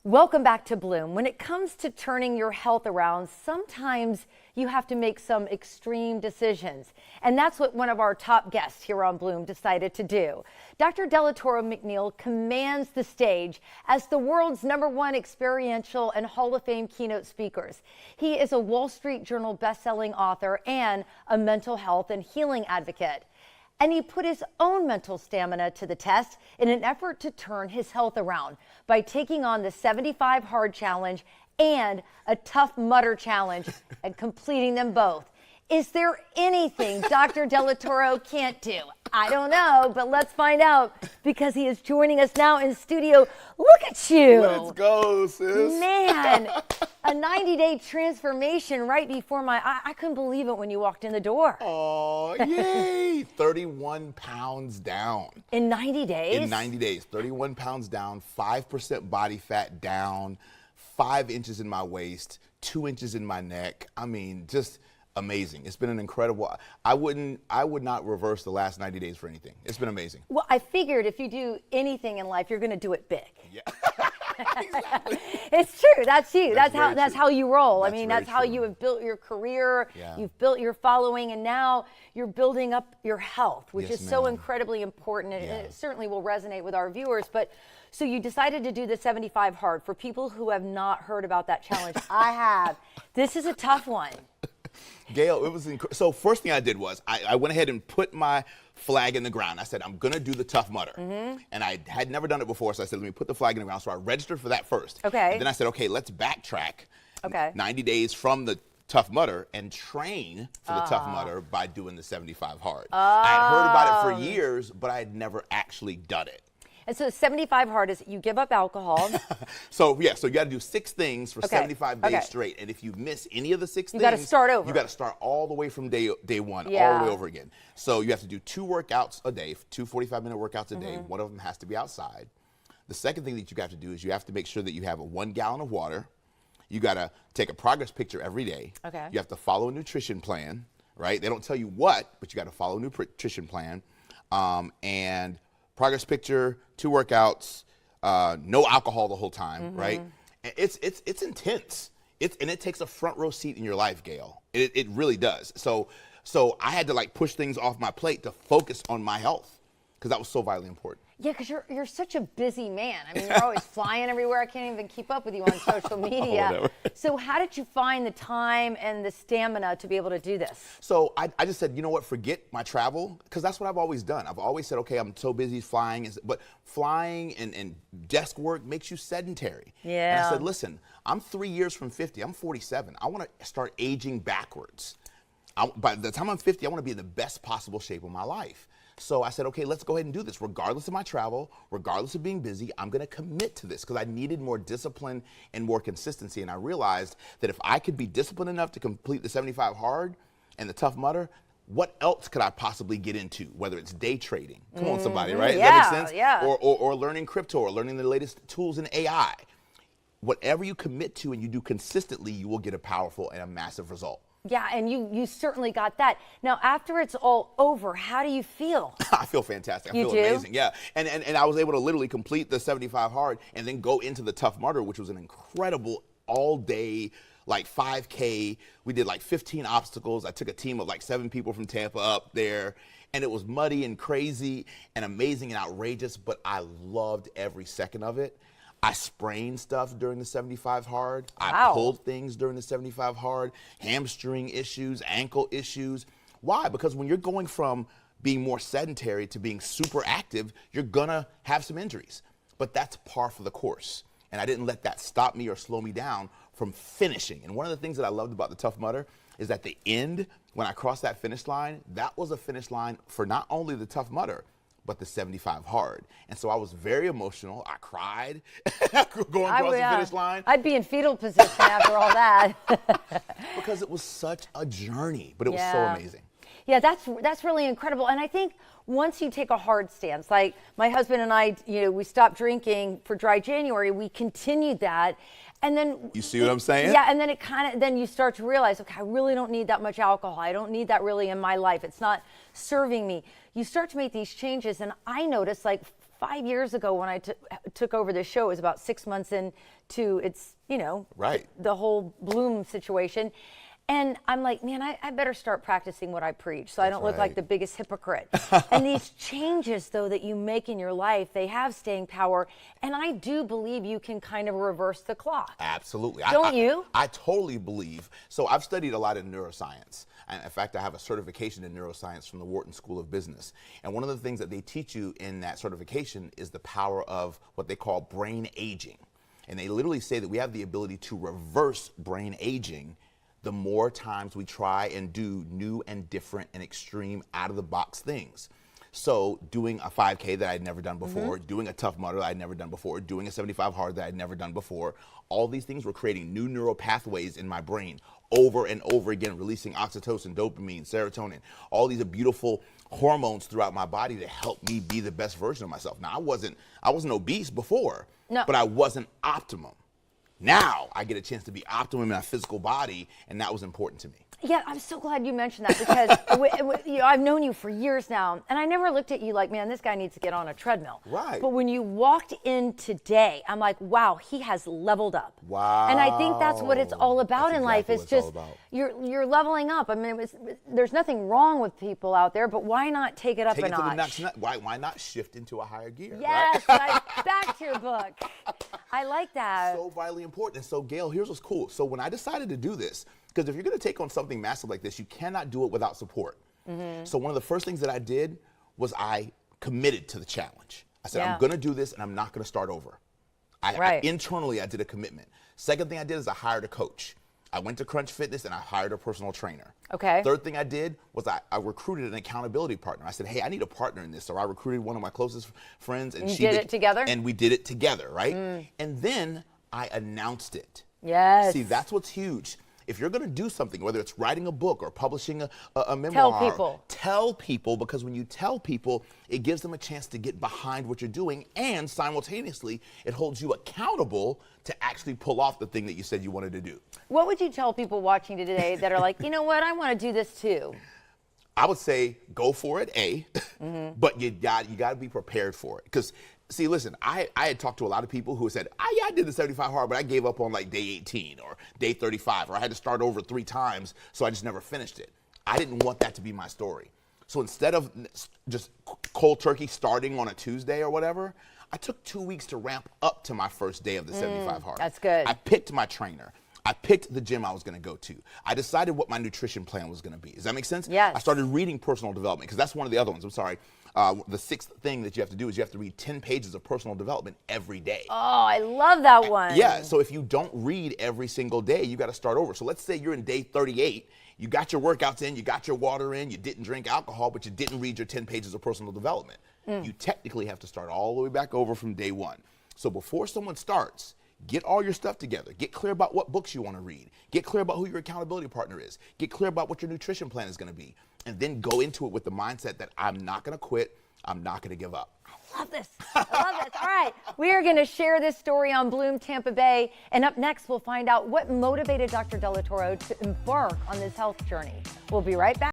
Welcome back to Bloom. When it comes to turning your health around, sometimes you have to make some extreme decisions. And that's what one of our top guests here on Bloom decided to do. Dr. Delatorro McNeal commands the stage as the world's #1 experiential and Hall of Fame keynote speakers. He is a Wall Street Journal bestselling author and a mental health and healing advocate. And he put his own mental stamina to the test in an effort to turn his health around by taking on the 75 Hard Challenge and a Tough Mudder Challenge and completing them both. Is there anything Dr. Delatorro can't do? I don't know, but let's find out because he is joining us now in studio. Look at you. Let's go, sis. Man, a 90-day transformation right before my eyes. I couldn't believe it when you walked in the door. Oh, yay. 31 pounds down. In 90 days? In 90 days. 31 pounds down, 5% body fat down, 5 inches in my waist, 2 inches in my neck. I mean, just amazing. It's been an incredible, I would not reverse the last 90 days for anything. It's been amazing. Well, I figured if you do anything in life, you're going to do it big. Yeah. Exactly. It's true. That's you. That's how you roll. That's I mean, that's how true. you have built your career. Yeah. You've built your following, and now you're building up your health, which Yes, is so ma'am. incredibly important. And Yeah. it certainly will resonate with our viewers. But so you decided to do the 75 Hard. For people who have not heard about that challenge, I have. This is a tough one. Gayle, it was so first thing I did was I went ahead and put my flag in the ground. I said, I'm going to do the Tough Mudder. And I had never done it before, so I said, let me put the flag in the ground. So I registered for that first. Okay. And then I said, okay, let's backtrack 90 days from the Tough Mudder and train for the Tough Mudder by doing the 75 Hard. I had heard about it for years, but I had never actually done it. And so 75 Hard is you give up alcohol. So yeah, so you got to do 6 things for 75 days straight, and if you miss any of the 6 things, you got to start over. You got to start all the way from day one, all Yeah. the way over again. So you have to do 2 workouts a day, 2 45-minute workouts a day. One of them has to be outside. The second thing that you got to do is you have to make sure that you have a 1 gallon of water. You got to take a progress picture every day. Okay. You have to follow a nutrition plan, right? They don't tell you what, but you got to follow a nutrition plan, and progress picture, 2 workouts, no alcohol the whole time, right? And it's intense. And it takes a front row seat in your life, Gayle. It really does. So I had to like push things off my plate to focus on my health because that was so vitally important. Yeah, because you're such a busy man. I mean, you're always flying everywhere. I can't even keep up with you on social media. Whatever. So how did you find the time and the stamina to be able to do this? So I just said, you know what, forget my travel, because that's what I've always done. I've always said, okay, I'm so busy flying, but flying and desk work makes you sedentary. Yeah. And I said, listen, I'm 3 years from 50. I'm 47. I want to start aging backwards. By the time I'm 50, I want to be in the best possible shape of my life. So I said, okay, let's go ahead and do this. Regardless of my travel, regardless of being busy, I'm going to commit to this because I needed more discipline and more consistency. And I realized that if I could be disciplined enough to complete the 75 Hard and the Tough Mudder, what else could I possibly get into, whether it's day trading? Come on, somebody, right? Yeah, Does that make sense? yeah. Or learning crypto or learning the latest tools in AI. Whatever you commit to and you do consistently, you will get a powerful and a massive result. Yeah, and you certainly got that. Now, after it's all over, how do you feel? I feel fantastic. I You feel do? amazing. Yeah. And I was able to literally complete the 75 Hard and then go into the Tough Mudder, which was an incredible all-day, like 5K. We did like 15 obstacles. I took a team of like 7 people from Tampa up there. And it was muddy and crazy and amazing and outrageous, but I loved every second of it. I sprained stuff during the 75 Hard. Wow. I pulled things during the 75 Hard, hamstring issues, ankle issues. Why? Because when you're going from being more sedentary to being super active, you're gonna have some injuries. But that's par for the course. And I didn't let that stop me or slow me down from finishing. And one of the things that I loved about the Tough Mudder is at the end, when I crossed that finish line, that was a finish line for not only the Tough Mudder, but the 75 Hard. And so I was very emotional. I cried going across the finish line. I'd be in fetal position after all that. Because it was such a journey, but it was so Yeah. amazing. Yeah, that's really incredible. And I think once you take a hard stance, like my husband and I, we stopped drinking for Dry January. We continued that. And then You see what I'm saying? Yeah, and then then you start to realize, okay, I really don't need that much alcohol. I don't need that really in my life. It's not serving me. You start to make these changes, and I noticed like 5 years ago when I took over this show. It was about 6 months into its, right, the whole Bloom situation. And I'm like, man, I better start practicing what I preach so I don't look like the biggest hypocrite. And these changes, though, that you make in your life, they have staying power. And I do believe you can kind of reverse the clock. Absolutely. Don't you? I totally believe. So I've studied a lot in neuroscience. And in fact, I have a certification in neuroscience from the Wharton School of Business. And one of the things that they teach you in that certification is the power of what they call brain aging. And they literally say that we have the ability to reverse brain aging the more times we try and do new and different and extreme out-of-the-box things. So doing a 5K that I'd never done before, doing a Tough Mudder that I'd never done before, doing a 75 hard that I'd never done before, all these things were creating new neural pathways in my brain over and over again, releasing oxytocin, dopamine, serotonin, all these beautiful hormones throughout my body to help me be the best version of myself. Now, I wasn't obese before, but I wasn't optimum. Now I get a chance to be optimum in my physical body, and that was important to me. Yeah, I'm so glad you mentioned that because I've known you for years now, and I never looked at you like, man, this guy needs to get on a treadmill. Right. But when you walked in today, I'm like, wow, he has leveled up. Wow. And I think that's what it's all about. That's in life. exactly It's what it's just all about. you're leveling up. I mean, there's nothing wrong with people out there, but why not take it up Take a it to the notch? next, why not shift into a higher gear? Yes, right? back to your book. I like that. So vitally important. And so, Gayle, here's what's cool. So when I decided to do this, because if you're going to take on something massive like this, you cannot do it without support. So one of the first things that I did was I committed to the challenge. I said, I'm going to do this and I'm not going to start over. Internally, I did a commitment. Second thing I did is I hired a coach. I went to Crunch Fitness and I hired a personal trainer. Okay. Third thing I did was I recruited an accountability partner. I said, hey, I need a partner in this. So I recruited one of my closest friends. And she did it together? And we did it together, right? And then I announced it. Yes. See, that's what's huge. If you're going to do something, whether it's writing a book or publishing a memoir, tell people, because when you tell people, it gives them a chance to get behind what you're doing, and simultaneously, it holds you accountable to actually pull off the thing that you said you wanted to do. What would you tell people watching today that are like, you know what, I want to do this too? I would say go for it, but you got to be prepared for it. Because, see, listen, I had talked to a lot of people who said, I did the 75 hard, but I gave up on like day 18 or day 35, or I had to start over 3 times, so I just never finished it. I didn't want that to be my story. So instead of just cold turkey starting on a Tuesday or whatever, I took 2 weeks to ramp up to my first day of the 75 hard. That's good. I picked my trainer. I picked the gym I was going to go to. I decided what my nutrition plan was going to be. Does that make sense? Yes. I started reading personal development, because that's one of the other ones. I'm sorry. The 6th thing that you have to do is you have to read 10 pages of personal development every day. Oh, I love that one. Yeah, so if you don't read every single day, you got to start over. So let's say you're in day 38, you got your workouts in, you got your water in, you didn't drink alcohol, but you didn't read your 10 pages of personal development. You technically have to start all the way back over from day 1. So before someone starts, get all your stuff together. Get clear about what books you want to read. Get clear about who your accountability partner is. Get clear about what your nutrition plan is going to be. And then go into it with the mindset that I'm not going to quit. I'm not going to give up. I love this. I love this. All right. We are going to share this story on Bloom Tampa Bay. And up next, we'll find out what motivated Dr. Delatorro to embark on this health journey. We'll be right back.